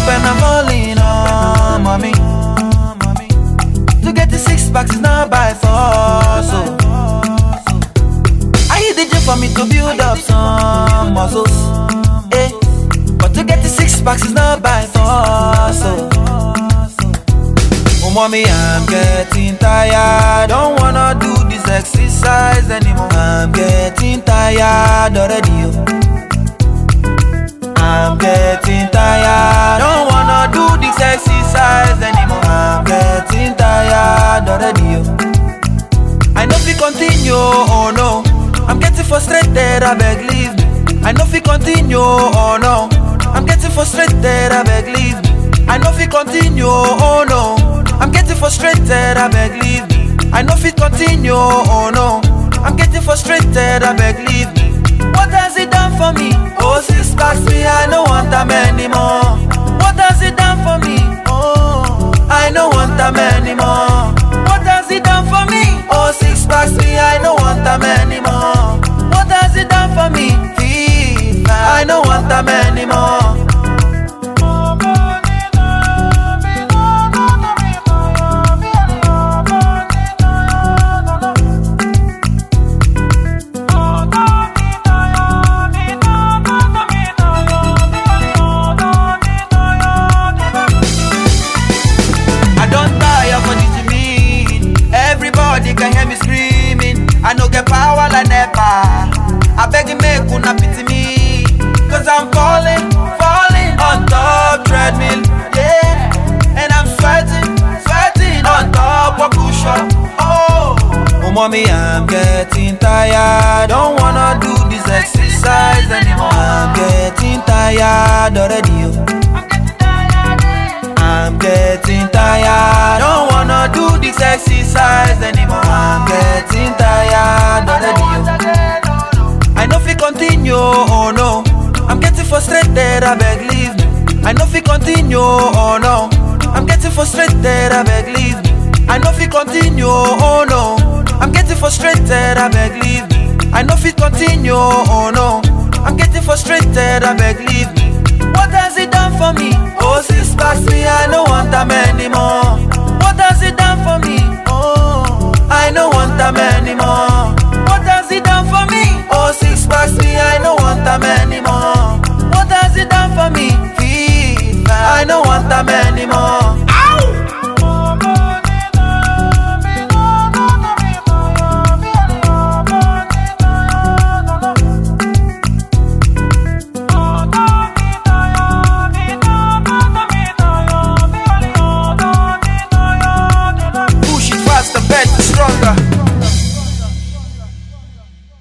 up and I'm falling on mommy. To get the 6 packs is not by force, so I hit the gym for me to build up some muscles, eh? But to get the 6 packs is not by force, so oh mommy, I'm getting tired, don't wanna do this exercise anymore. I'm getting tired already, oh. I'm getting tired, don't wanna do this exercise anymore. I'm getting tired already, oh. I know if we continue, oh no, I'm getting frustrated, I beg leave me. I know if we continue, oh no, I'm getting frustrated, I beg leave me. I know if we continue, oh no, I'm getting frustrated, I beg leave me. I know if we continue, oh no, I'm getting frustrated, I beg leave me. What has it done for me? Oh, 6 packs me, I don't want them anymore. What has it done for me? Oh, I don't want them anymore. What has it done for me? Oh, 6 packs me, I don't want them anymore. What has it done for me? I don't want them anymore. I no get power like never. I beg you make una pity me, cause I'm falling on top treadmill, yeah. And I'm sweating on top of push-up. Oh mommy, I'm getting tired, don't wanna do this exercise anymore. I'm getting tired already, oh. I'm getting tired, don't wanna do this exercise anymore. I'm getting tired already, oh. I know if we continue, oh no, I'm getting frustrated, I beg leave me. I know if we continue, oh no, I'm getting frustrated, I beg leave me. I know if we continue, oh no, I'm getting frustrated, I beg leave me. I know if we continue, oh no, I'm getting frustrated, I beg leave me. What has it done for me? Oh, 6 packs me, I don't want them anymore. What has it done for me? Oh, I don't want them anymore.